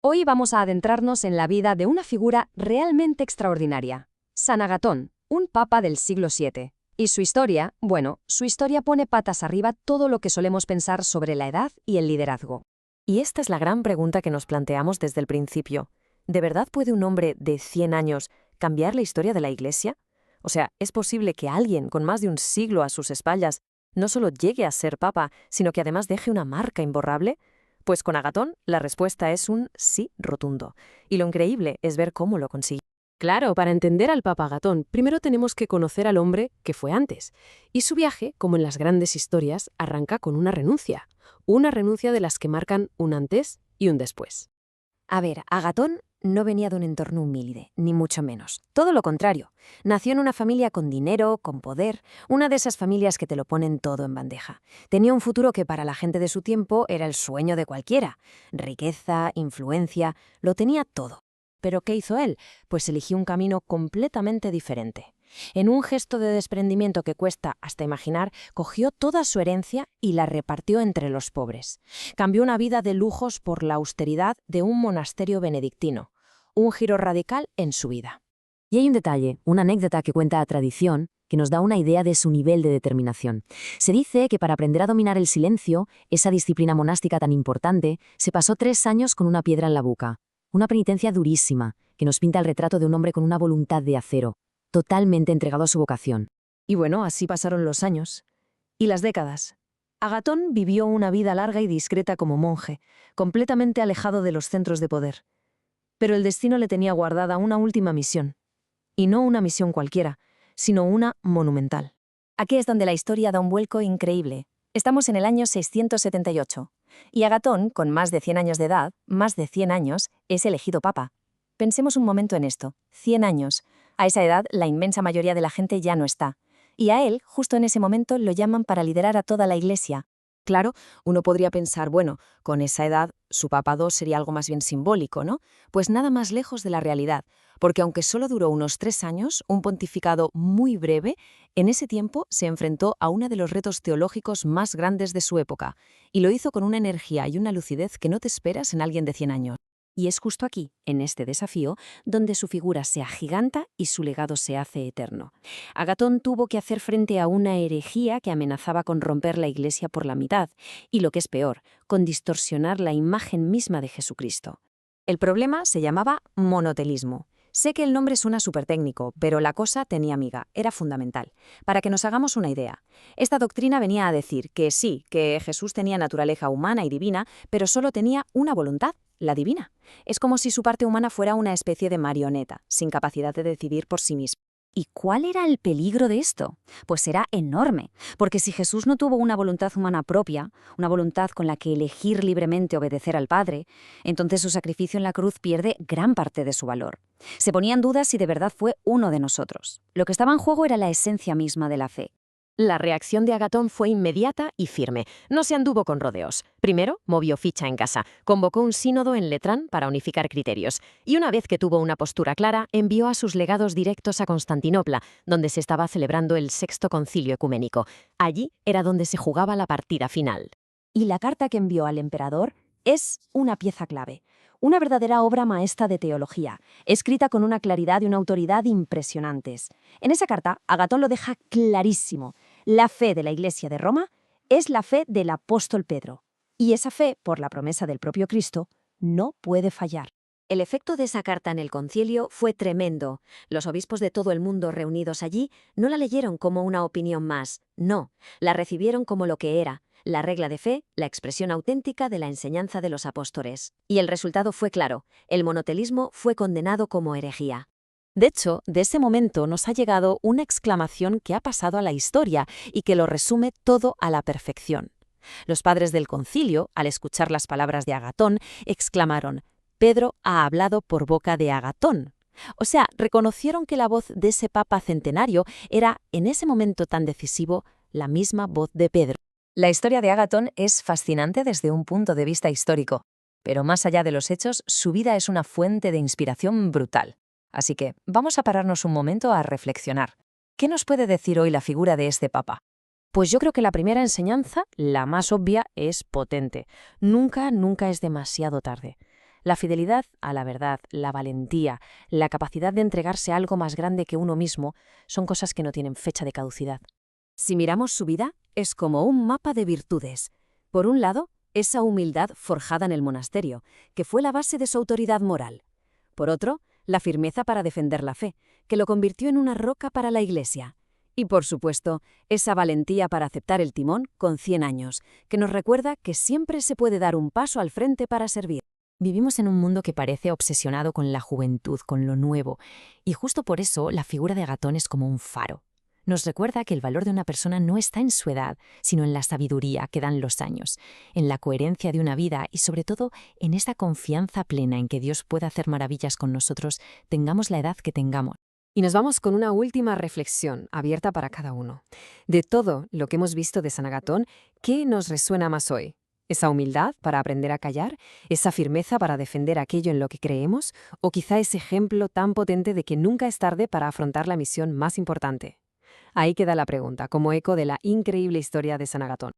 Hoy vamos a adentrarnos en la vida de una figura realmente extraordinaria, San Agatón, un papa del siglo VII. Y su historia, su historia pone patas arriba todo lo que solemos pensar sobre la edad y el liderazgo. Y esta es la gran pregunta que nos planteamos desde el principio. ¿De verdad puede un hombre de 100 años cambiar la historia de la Iglesia? O sea, ¿es posible que alguien con más de un siglo a sus espaldas no solo llegue a ser papa, sino que además deje una marca imborrable? Pues con Agatón la respuesta es un sí rotundo. Y lo increíble es ver cómo lo consiguió. Claro, para entender al Papa Agatón, primero tenemos que conocer al hombre que fue antes. Y su viaje, como en las grandes historias, arranca con una renuncia. Una renuncia de las que marcan un antes y un después. A ver, Agatón no venía de un entorno humilde, ni mucho menos. Todo lo contrario. Nació en una familia con dinero, con poder, una de esas familias que te lo ponen todo en bandeja. Tenía un futuro que para la gente de su tiempo era el sueño de cualquiera. Riqueza, influencia, lo tenía todo. ¿Pero qué hizo él? Pues eligió un camino completamente diferente. En un gesto de desprendimiento que cuesta hasta imaginar, cogió toda su herencia y la repartió entre los pobres. Cambió una vida de lujos por la austeridad de un monasterio benedictino. Un giro radical en su vida. Y hay un detalle, una anécdota que cuenta a tradición, que nos da una idea de su nivel de determinación. Se dice que para aprender a dominar el silencio, esa disciplina monástica tan importante, se pasó 3 años con una piedra en la boca. Una penitencia durísima, que nos pinta el retrato de un hombre con una voluntad de acero, totalmente entregado a su vocación. Y bueno, así pasaron los años. Y las décadas. Agatón vivió una vida larga y discreta como monje, completamente alejado de los centros de poder. Pero el destino le tenía guardada una última misión. Y no una misión cualquiera, sino una monumental. Aquí es donde la historia da un vuelco increíble. Estamos en el año 678. Y Agatón, con más de 100 años de edad, más de 100 años, es elegido papa. Pensemos un momento en esto. 100 años. A esa edad, la inmensa mayoría de la gente ya no está. Y a él, justo en ese momento, lo llaman para liderar a toda la Iglesia. Claro, uno podría pensar, bueno, con esa edad, su papado sería algo más bien simbólico, ¿no? Pues nada más lejos de la realidad, porque aunque solo duró unos 3 años, un pontificado muy breve, en ese tiempo se enfrentó a uno de los retos teológicos más grandes de su época, y lo hizo con una energía y una lucidez que no te esperas en alguien de 100 años. Y es justo aquí, en este desafío, donde su figura se agiganta y su legado se hace eterno. Agatón tuvo que hacer frente a una herejía que amenazaba con romper la Iglesia por la mitad, y lo que es peor, con distorsionar la imagen misma de Jesucristo. El problema se llamaba monotelismo. Sé que el nombre suena súper técnico, pero la cosa tenía miga, era fundamental. Para que nos hagamos una idea, esta doctrina venía a decir que sí, que Jesús tenía naturaleza humana y divina, pero solo tenía una voluntad, la divina. Es como si su parte humana fuera una especie de marioneta, sin capacidad de decidir por sí misma. ¿Y cuál era el peligro de esto? Pues era enorme, porque si Jesús no tuvo una voluntad humana propia, una voluntad con la que elegir libremente obedecer al Padre, entonces su sacrificio en la cruz pierde gran parte de su valor. Se ponía en duda si de verdad fue uno de nosotros. Lo que estaba en juego era la esencia misma de la fe. La reacción de Agatón fue inmediata y firme. No se anduvo con rodeos. Primero, movió ficha en casa. Convocó un sínodo en Letrán para unificar criterios. Y una vez que tuvo una postura clara, envió a sus legados directos a Constantinopla, donde se estaba celebrando el Sexto Concilio Ecuménico. Allí era donde se jugaba la partida final. Y la carta que envió al emperador es una pieza clave. Una verdadera obra maestra de teología, escrita con una claridad y una autoridad impresionantes. En esa carta, Agatón lo deja clarísimo. La fe de la Iglesia de Roma es la fe del apóstol Pedro. Y esa fe, por la promesa del propio Cristo, no puede fallar. El efecto de esa carta en el concilio fue tremendo. Los obispos de todo el mundo reunidos allí no la leyeron como una opinión más, no, la recibieron como lo que era, la regla de fe, la expresión auténtica de la enseñanza de los apóstoles. Y el resultado fue claro, el monotelismo fue condenado como herejía. De hecho, de ese momento nos ha llegado una exclamación que ha pasado a la historia y que lo resume todo a la perfección. Los padres del concilio, al escuchar las palabras de Agatón, exclamaron: «Pedro ha hablado por boca de Agatón». O sea, reconocieron que la voz de ese papa centenario era, en ese momento tan decisivo, la misma voz de Pedro. La historia de Agatón es fascinante desde un punto de vista histórico, pero más allá de los hechos, su vida es una fuente de inspiración brutal. Así que vamos a pararnos un momento a reflexionar. ¿Qué nos puede decir hoy la figura de este papa? Pues yo creo que la primera enseñanza, la más obvia, es potente. Nunca es demasiado tarde. La fidelidad a la verdad, la valentía, la capacidad de entregarse a algo más grande que uno mismo son cosas que no tienen fecha de caducidad. Si miramos su vida, es como un mapa de virtudes. Por un lado, esa humildad forjada en el monasterio, que fue la base de su autoridad moral. Por otro, la firmeza para defender la fe, que lo convirtió en una roca para la Iglesia. Y, por supuesto, esa valentía para aceptar el timón con 100 años, que nos recuerda que siempre se puede dar un paso al frente para servir. Vivimos en un mundo que parece obsesionado con la juventud, con lo nuevo, y justo por eso la figura de Agatón es como un faro. Nos recuerda que el valor de una persona no está en su edad, sino en la sabiduría que dan los años, en la coherencia de una vida y sobre todo en esa confianza plena en que Dios puede hacer maravillas con nosotros, tengamos la edad que tengamos. Y nos vamos con una última reflexión abierta para cada uno. De todo lo que hemos visto de San Agatón, ¿qué nos resuena más hoy? ¿Esa humildad para aprender a callar? ¿Esa firmeza para defender aquello en lo que creemos? ¿O quizá ese ejemplo tan potente de que nunca es tarde para afrontar la misión más importante? Ahí queda la pregunta, como eco de la increíble historia de San Agatón.